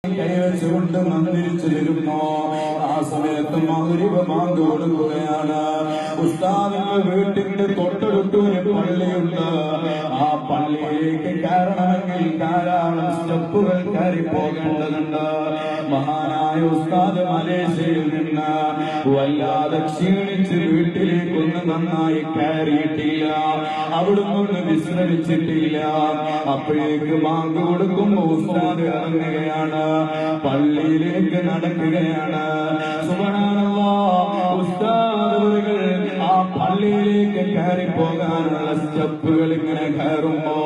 കൈവച്ചുകൊണ്ട് മന്ത്രിച്ചു തരുന്നു. ആ സമയത്ത് മഗ്‌രിബ് ബാങ്ക് കൊടുക്കുകയാണ്. ഉസ്താദിന്റെ വീട്ടിന്റെ തൊട്ടടുത്തൊരു പള്ളിയുണ്ട്. ആ പള്ളിയിലേക്ക് കയറണമെങ്കിൽ ധാരാളം സ്റ്റെപ്പുകൾ കയറി പോകേണ്ടതുണ്ട്. മഹാനായ ഉസ്താദ് മലേഷ്യയിൽ നിന്ന് വല്ലാതെ ക്ഷീണിച്ച് വീട്ടിലേക്കൊന്ന് നന്നായി കയറിയിട്ടില്ല. അവിടുന്ന് വിശ്രമിച്ചിട്ടില്ല. അപ്പോഴേക്ക് ബാങ്ക് കൊടുക്കുമ്പോ ഉസ്താദ് ഇറങ്ങുകയാണ്, പള്ളിയിലേക്ക് നടക്കുകയാണ്. സുബ്ഹാനല്ലാഹ്, ഉസ്താദ് ആ പള്ളിയിലേക്ക് കയറി പോകാനുള്ള സ്റ്റെപ്പുകൾ ഇങ്ങനെ കയറുമ്പോ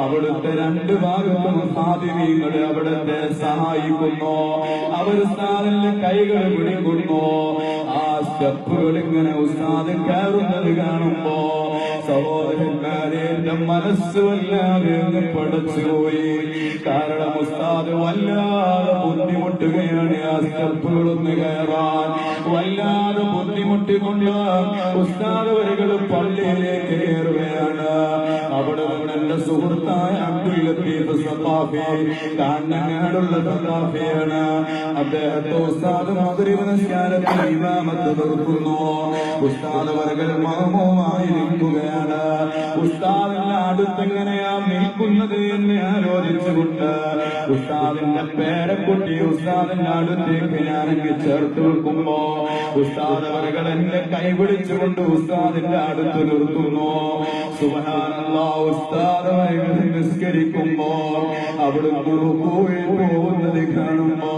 അവിടുത്തെ രണ്ട് ഭാഗത്തും ഹാദിമീങ്ങൾ അവിടുത്തെ സഹായിക്കുന്നു. അവർ ഉസ്താദിന്റെ കൈകൾ പിടിക്കുന്നു. ആ സ്റ്റെപ്പുകൾ ഇങ്ങനെ ഉസ്താദ് കയറുന്നത് കാണുമ്പോ സഹോദരന്മാരെ, എന്റെ മനസ്സ് വല്ലാതെ ഒന്ന് പടച്ചുപോയി. കാരണം ഉസ്താദ് വല്ലാതെ ബുദ്ധിമുട്ടുകയാണ്. ആ സ്റ്റെപ്പുകളൊന്ന് കയറാൻ വല്ലാതെ ബുദ്ധിമുട്ടിക്കൊണ്ട് ഉസ്താദ് വരികൾ പള്ളിയിലേക്ക് കയറുകയാണ്. അവിടെ എന്റെ സുഹൃത്തായ അബ്ദുൽ ലത്തീഫ് സഖാഫി, കാഞ്ഞങ്ങാടുള്ള സഖാഫിയാണ്. അദ്ദേഹത്തെ ഉസ്താദ് മഗ്‌രിബ് നിസ്കാരത്തിൽ ഇമാമത്ത് നിർത്തുന്നു. ഉസ്താദ് വരികൾ മഅ്മൂമായി നിൽക്കുകയാണ്. ഉസ്താദിന്റെ അടുത്തെങ്ങനെയാ നിൽക്കുന്നത് എന്ന് ആലോചിച്ചുകൊണ്ട് ഉസ്താദിന്റെ പേരക്കുട്ടി ഉസ്താദിന്റെ അടുത്തേക്ക് ഞാനെങ്കിൽ ചേർത്ത് വെക്കുമ്പോ ഉസ്താദ് വരികൾ എന്നെ കൈപിടിച്ചുകൊണ്ട് ഉസ്താദിന്റെ അടുത്ത് നിർത്തുന്നു. സുബ്ഹാനല്ലാഹ്, ഉസ്താദ് വരികൾ നിസ്കരിക്കുമ്പോ അവിടുന്ന് റുകൂഇൽ പോകുന്നത് കാണുമ്പോ,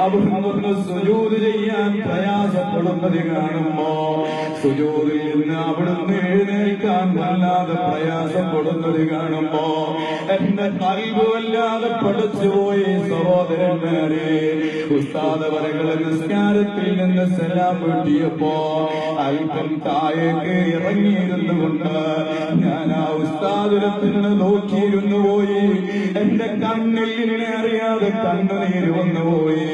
അവിടുന്ന് സുജൂദ് ചെയ്യാൻ പ്രയാസപ്പെടുന്നത് കാണുമ്പോ, സുജൂദിൽ നിന്ന് അവിടുന്ന് എഴുന്നേൽക്കാൻ വല്ലാതെ പ്രയാസപ്പെടുന്നത് കാണുമ്പോ എന്റെ ഖൽബ് വല്ലാതെ പഠിച്ചുപോയി. സഹോദരന്മാരെ, ഉസ്താദ് വരകളെ നിസ്കാരത്തിൽ നിന്ന് സലാം വീട്ടിയപ്പോ അല്പം താഴേക്ക് ഇറങ്ങിയിരുന്നു കൊണ്ട് ഞാൻ ആ ഉസ്താദിനെ നോക്കിയിരുന്നു പോയി. എന്റെ കണ്ണിൽ നിന്നെ അറിയാതെ കണ്ണുനീര് വന്നുപോയി.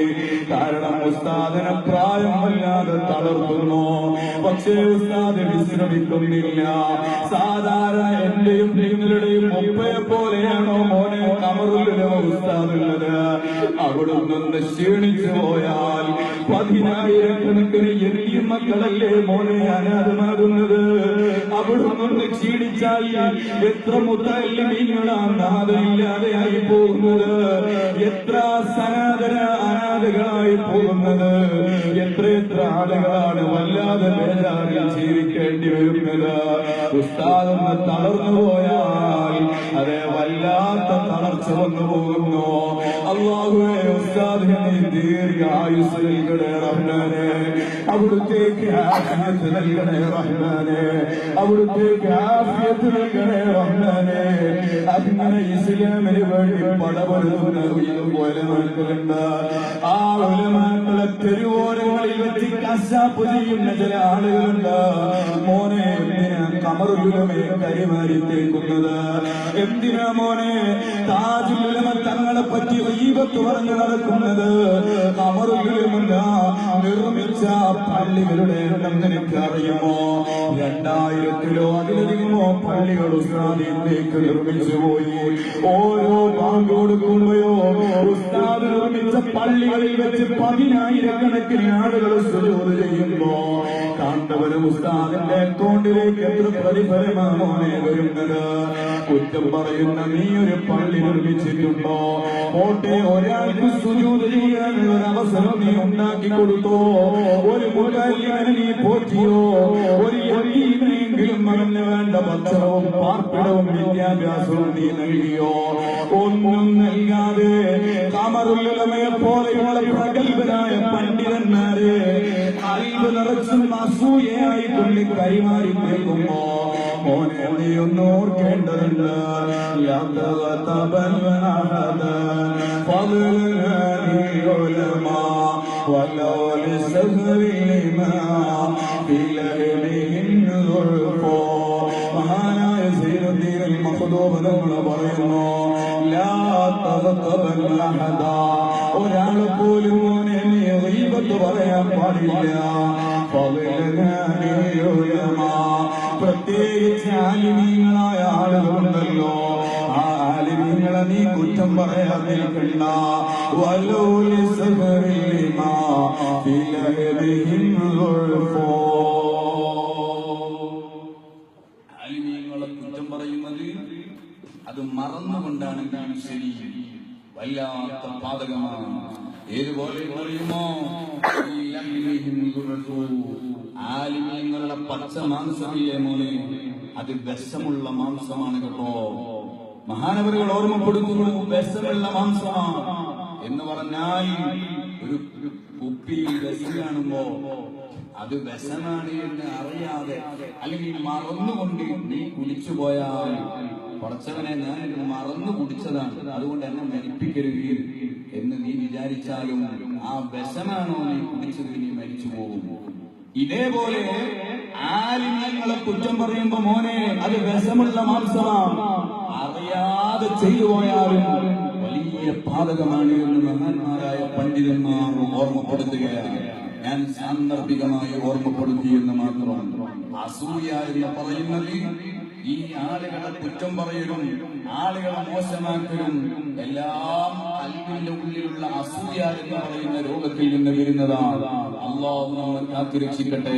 കാരണം ഉസ്താദിനെ പ്രായം വല്ലാതെ തളർത്തുന്നു. പക്ഷേ ഉസ്താദ് വിശ്രമിക്കുന്നില്ല. സാധാരണ എന്റെയും നിങ്ങളുടെയും ഒപ്പയെ പോലെയാണോ മോനെ കമറുള്ള ഉസ്താദുള്ളത്? അവിടുന്ന് ക്ഷീണിച്ചു പോയാൽ 10,000 എനിക്ക് മക്കളല്ലേ മോനെ അനാഥമാകുന്നത്? അവിടുന്ന് ക്ഷീണിച്ചാൽ എത്ര മുത്തല്ലിമീങ്ങളാണ് നാഥമില്ലാതെയായി പോകുന്നത്, എത്ര സനാതന അനാഥകളായി പോകുന്നത്, എത്ര ആളുകളാണ് വല്ലാതെ ബേജാറിൽ ജീവിക്കേണ്ടി വരുന്നത്. ഉസ്താദൊന്ന് തളർന്നു പോയാൽ അതേ വല്ലാത്ത തളർച്ച വന്നു പോകുന്നു. അല്ലാഹുവേ, ഉസ്താദിനെ ദീർഘായുസ് നൽകണേ റഹ്മാനേ, അവിടുത്തേക്ക് ആഫിയത്ത് നൽകണേ റഹ്മാനേ, അവിടുത്തേക്ക് ആഫിയത്ത് നൽകണേ റഹ്മാനേ. അങ്ങനെ ഇസ്ലാമിന് വേണ്ടി പടപെടുന്ന ഉലമാക്കളുണ്ട്. ആ ഉലമാക്കളെ തെരുവോരങ്ങളിൽ വെച്ച് കശാപ്പ് ചെയ്യുന്ന ചില ആളുകളുണ്ട്. മോനെ, എന്തിനാ കമറുലുലമയെ കരിമാരിത്തേക്കുന്നത്? എന്തിനാ മോനെ താജുലുലമ തങ്ങളെ പറ്റി ഗീബത്ത് പറഞ്ഞു നടക്കുന്നത്? കമറുലുലമല്ല നിർമ്മിച്ച പള്ളികളുടെ എണ്ണം നിനക്ക് അറിയുമോ? 2000-ലോ അതിലധികമോ പള്ളികൾ ഉസ്താദിലേക്ക് നിർമ്മിച്ചു പോയി. ഓരോ ബാങ്ക് കൊടുക്കുമ്പോഴോ ഉസ്താദ് നിർമ്മിച്ച പള്ളികളിൽ വെച്ച് 10,000-കണക്കിന് ആളുകൾ സുജൂദ് ചെയ്യുമ്പോ കാണ്ടവരും ഉസ്താദിന്റെ അക്കൗണ്ടിലേക്ക് എത്ര പ്രതിഫലമാണോ വരുന്നത്? കുറ്റം പറയുന്ന നീ ഒരു പള്ളി നിർമ്മിച്ചിട്ടുണ്ടോ? ഓട്ടെ, ഒരാൾക്ക് സുജൂദ് ചെയ്യാനുള്ള അവസരം നീ ഉണ്ടാക്കി കൊടുത്തോ? ഒരു മുതല്ലിമനെ നീ പോറ്റിയോ? ഒരു യതീമിനെങ്കിലും അവന് വേണ്ട ഭക്ഷണവും പാർപ്പിടവും വിദ്യാഭ്യാസവും നീ നൽകിയോ? ഒന്നും നൽകാതെ കമറുലുലമയെ പോലെയുള്ള പ്രഗത്ഭരായ പണ്ഡിതന്മാരെ അൽബ് നിറച്ചും അസൂയയായി കൊണ്ട് കൈമാറിത്തേക്കുമ്പോ മോനെ നീ ഒന്ന് ഓർക്കേണ്ടതുണ്ട്. മഹാനായ സൈനുദ്ദീൻ മഖ്ദൂം പറയുന്നു, ഒരാളെ പോലും മോനെ നീ ഗീബത്ത് പറയാൻ പാടില്ല. പ്രത്യേകിച്ച് ആലിമീങ്ങളായ ആളുകളുണ്ടല്ലോ, ആ ആലിമീങ്ങൾ ആലിമീങ്ങളെ നീ കുറ്റം പറയാൻ നിൽക്കണ്ട. വലൂലി സഹറിലിമാ ഫിലഹദിഹിം ഗുൽഫോ. ആലിമീങ്ങളെ കുറ്റം പറയുന്നത് അത് മറന്നുകൊണ്ടാണെങ്കിലും ശരി വല്ലാത്ത പാതകമാണ്. ഏതുപോലെ പറയുമോ, ആലിമീങ്ങളുടെ പച്ച മാംസമില്ലേ മോനെ, അത് വിഷമുള്ള മാംസമാണ് കേട്ടോ. മഹാനവരുകൾ ഓർമ്മപ്പെടുത്തുന്നു, വിഷമുള്ള മാംസമാണ് എന്ന് പറഞ്ഞാൽ ഒരു കുപ്പിയിൽ വിഷം കാണുമ്പോ അത് വിഷമാണ് എന്ന് അറിയാതെ അല്ലെങ്കിൽ മറന്നുകൊണ്ട് നീ കുടിച്ചു പോയാൽ, കുറച്ചവനെ ഞാൻ മറന്നു കുടിച്ചതാണ് അതുകൊണ്ട് എന്നെ മരിപ്പിക്കരുത് എന്ന് നീ വിചാരിച്ചാലും ആ വിഷമാണോ നീ കുടിച്ചത്, നീ മരിച്ചു പോകും. ഇതേപോലെ ആലിമീങ്ങളെ കുറ്റം പറയുമ്പോ മോനെ അത് വിഷമുള്ള മാംസമാണ്, അറിയാതെ ചെയ്തു പോയാലും വലിയ പാതകമാണ് എന്ന് മഹാന്മാരായ പണ്ഡിതന്മാർ ഓർമ്മപ്പെടുത്തുകയാണ്. ഞാൻ സാന്ദർഭികമായി ഓർമ്മപ്പെടുത്തിയെന്ന് മാത്രം. അസൂയ എന്ന് പറയുന്നത് ഈ ആളുകളെ കുറ്റം പറയലും ആളുകളെ മോശമാക്കലും എല്ലാം കൽബിന്റെ ഉള്ളിലുള്ള അസൂയ എന്ന് പറയുന്ന രോഗത്തിൽ നിന്ന് വരുന്നതാണ്. അല്ലാഹു നമ്മെ കാത്തുരക്ഷിക്കട്ടെ.